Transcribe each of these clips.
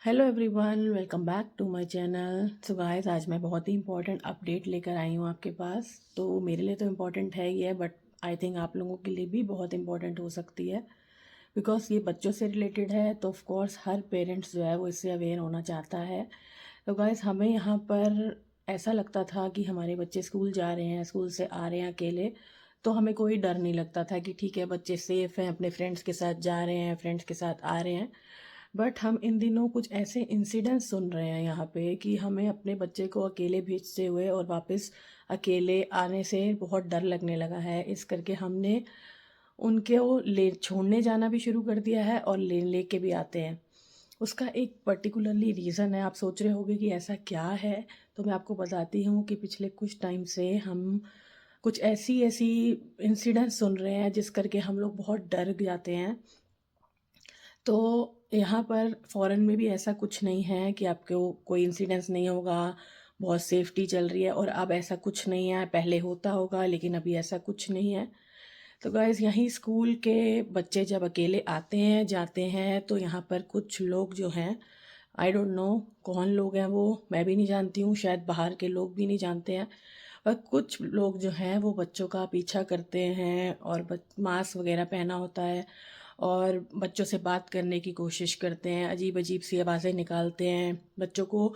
Hello everyone, welcome back to my channel. So guys, आज मैं बहुत ही इंपॉर्टेंट अपडेट लेकर आई हूँ आपके पास। तो मेरे लिए तो इम्पॉर्टेंट है ही है, बट आई थिंक आप लोगों के लिए भी बहुत इंपॉर्टेंट हो सकती है, बिकॉज ये बच्चों से रिलेटेड है। तो ऑफ कोर्स हर पेरेंट्स जो है वो इससे अवेयर होना चाहता है। तो गाइस, हमें यहाँ पर ऐसा लगता था कि हमारे बच्चे स्कूल जा रहे हैं, स्कूल से आ रहे हैं अकेले, तो हमें कोई डर नहीं लगता था कि ठीक है, बच्चे सेफ़ हैं, अपने फ्रेंड्स के साथ जा रहे हैं, फ्रेंड्स के साथ आ रहे हैं। बट हम इन दिनों कुछ ऐसे इंसिडेंट्स सुन रहे हैं यहाँ पे कि हमें अपने बच्चे को अकेले भेजते हुए और वापस अकेले आने से बहुत डर लगने लगा है। इस करके हमने उनके वो ले छोड़ने जाना भी शुरू कर दिया है और लेके भी आते हैं। उसका एक पर्टिकुलरली रीज़न है। आप सोच रहे होंगे कि ऐसा क्या है, तो मैं आपको बताती हूँ कि पिछले कुछ टाइम से हम कुछ ऐसी ऐसी इंसिडेंट्स सुन रहे हैं जिस करके हम लोग बहुत डर जाते हैं। तो यहाँ पर फ़ॉरेन में भी ऐसा कुछ नहीं है कि आपको कोई इंसिडेंस नहीं होगा, बहुत सेफ्टी चल रही है, और अब ऐसा कुछ नहीं है। पहले होता होगा लेकिन अभी ऐसा कुछ नहीं है। तो गाइज़, यहीं स्कूल के बच्चे जब अकेले आते हैं जाते हैं तो यहाँ पर कुछ लोग जो हैं, आई डोंट नो कौन लोग हैं वो, मैं भी नहीं जानती हूँ, शायद बाहर के लोग भी नहीं जानते हैं। पर कुछ लोग जो हैं वो बच्चों का पीछा करते हैं और मास्क वगैरह पहना होता है और बच्चों से बात करने की कोशिश करते हैं, अजीब अजीब सी आवाज़ें निकालते हैं, बच्चों को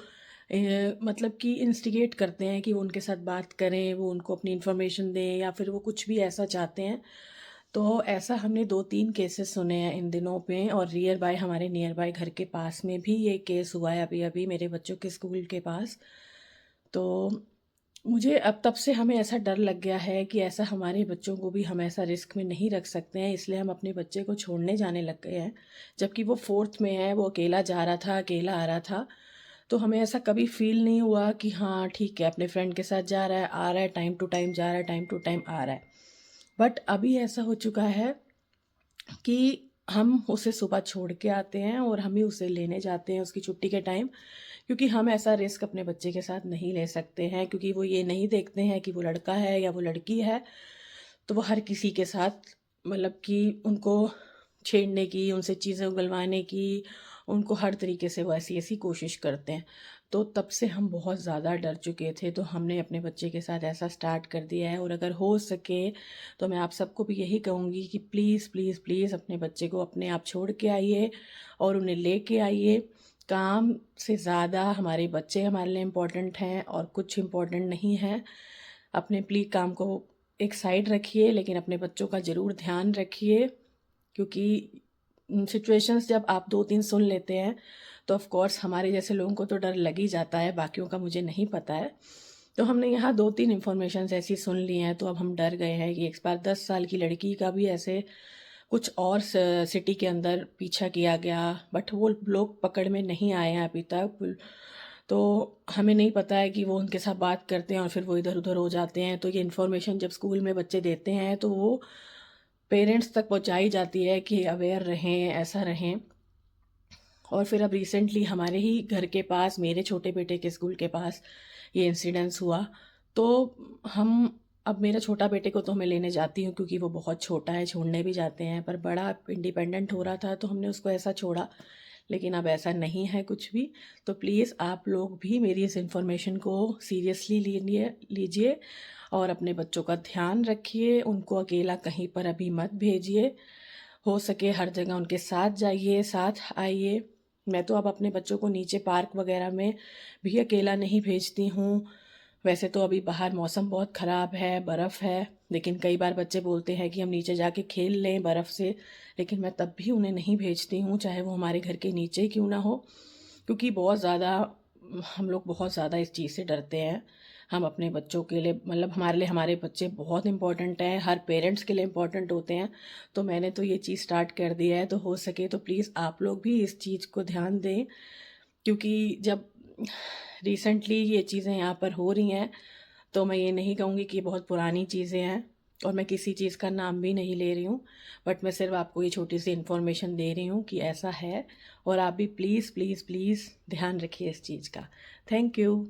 मतलब कि इंस्टिगेट करते हैं कि वो उनके साथ बात करें, वो उनको अपनी इन्फॉर्मेशन दें, या फिर वो कुछ भी ऐसा चाहते हैं। तो ऐसा हमने 2-3 केसेस सुने हैं इन दिनों पे, और हमारे नियर बाय घर के पास में भी ये केस हुआ है अभी अभी मेरे बच्चों के स्कूल के पास। तो मुझे अब तब से हमें ऐसा डर लग गया है कि ऐसा हमारे बच्चों को भी हम ऐसा रिस्क में नहीं रख सकते हैं, इसलिए हम अपने बच्चे को छोड़ने जाने लग गए हैं। जबकि वो 4th में है, वो अकेला जा रहा था, अकेला आ रहा था। तो हमें ऐसा कभी फ़ील नहीं हुआ कि हाँ ठीक है, अपने फ्रेंड के साथ जा रहा है, आ रहा है, टाइम टू टाइम जा रहा है, टाइम टू टाइम आ रहा है। बट अभी ऐसा हो चुका है कि हम उसे सुबह छोड़ के आते हैं और हम ही उसे लेने जाते हैं उसकी छुट्टी के टाइम, क्योंकि हम ऐसा रिस्क अपने बच्चे के साथ नहीं ले सकते हैं, क्योंकि वो ये नहीं देखते हैं कि वो लड़का है या वो लड़की है। तो वो हर किसी के साथ मतलब कि उनको छेड़ने की, उनसे चीज़ें उगलवाने की, उनको हर तरीके से वो ऐसी-ऐसी कोशिश करते हैं। तो तब से हम बहुत ज़्यादा डर चुके थे, तो हमने अपने बच्चे के साथ ऐसा स्टार्ट कर दिया है। और अगर हो सके तो मैं आप सबको भी यही कहूँगी कि प्लीज़, प्लीज़, प्लीज़ अपने बच्चे को अपने आप छोड़ के आइए और उन्हें लेके आइए। काम से ज़्यादा हमारे बच्चे हमारे लिए इम्पोर्टेंट हैं और कुछ इम्पोर्टेंट नहीं है। अपने प्लीज़ काम को एक साइड रखिए, लेकिन अपने बच्चों का ज़रूर ध्यान रखिए, क्योंकि सिचुएशंस जब आप 2-3 सुन लेते हैं तो ऑफ़ कोर्स हमारे जैसे लोगों को तो डर लग ही जाता है, बाकियों का मुझे नहीं पता है। तो हमने यहाँ 2-3 इन्फॉर्मेशंस ऐसी सुन ली हैं, तो अब हम डर गए हैं कि एक बार 10 साल की लड़की का भी ऐसे कुछ और सिटी के अंदर पीछा किया गया, बट वो लोग पकड़ में नहीं आए हैं अभी तक। तो हमें नहीं पता है कि वो उनके साथ बात करते हैं और फिर वो इधर-उधर हो जाते हैं। तो ये इन्फॉर्मेशन जब स्कूल में बच्चे देते हैं तो वो पेरेंट्स तक पहुँचाई जाती है कि अवेयर रहें, ऐसा रहें। और फिर अब रिसेंटली हमारे ही घर के पास, मेरे छोटे बेटे के स्कूल के पास ये इंसिडेंस हुआ। तो हम अब मेरा छोटा बेटे को तो मैं लेने जाती हूँ क्योंकि वो बहुत छोटा है, छोड़ने भी जाते हैं, पर बड़ा इंडिपेंडेंट हो रहा था तो हमने उसको ऐसा छोड़ा। लेकिन अब ऐसा नहीं है कुछ भी। तो प्लीज़ आप लोग भी मेरी इस इन्फॉर्मेशन को सीरियसली लीजिए और अपने बच्चों का ध्यान रखिए, उनको अकेला कहीं पर अभी मत भेजिए। हो सके हर जगह उनके साथ जाइए, साथ आइए। मैं तो अब अपने बच्चों को नीचे पार्क वगैरह में भी अकेला नहीं भेजती हूँ। वैसे तो अभी बाहर मौसम बहुत ख़राब है, बर्फ़ है, लेकिन कई बार बच्चे बोलते हैं कि हम नीचे जाके खेल लें बर्फ़ से, लेकिन मैं तब भी उन्हें नहीं भेजती हूँ, चाहे वो हमारे घर के नीचे ही क्यों ना हो। क्योंकि बहुत ज़्यादा हम लोग बहुत ज़्यादा इस चीज़ से डरते हैं। हम अपने बच्चों के लिए मतलब हमारे लिए हमारे बच्चे बहुत इम्पोर्टेंट हैं, हर पेरेंट्स के लिए इम्पोर्टेंट होते हैं। तो मैंने तो ये चीज़ स्टार्ट कर दी है, तो हो सके तो प्लीज़ आप लोग भी इस चीज़ को ध्यान दें, क्योंकि जब रिसेंटली ये चीज़ें यहाँ पर हो रही हैं, तो मैं ये नहीं कहूँगी कि ये बहुत पुरानी चीज़ें हैं, और मैं किसी चीज़ का नाम भी नहीं ले रही हूँ। बट मैं सिर्फ़ आपको ये छोटी-सी इन्फॉर्मेशन दे रही हूँ कि ऐसा है, और आप भी प्लीज़, प्लीज़, प्लीज़ ध्यान रखिए इस चीज़ का। Thank you.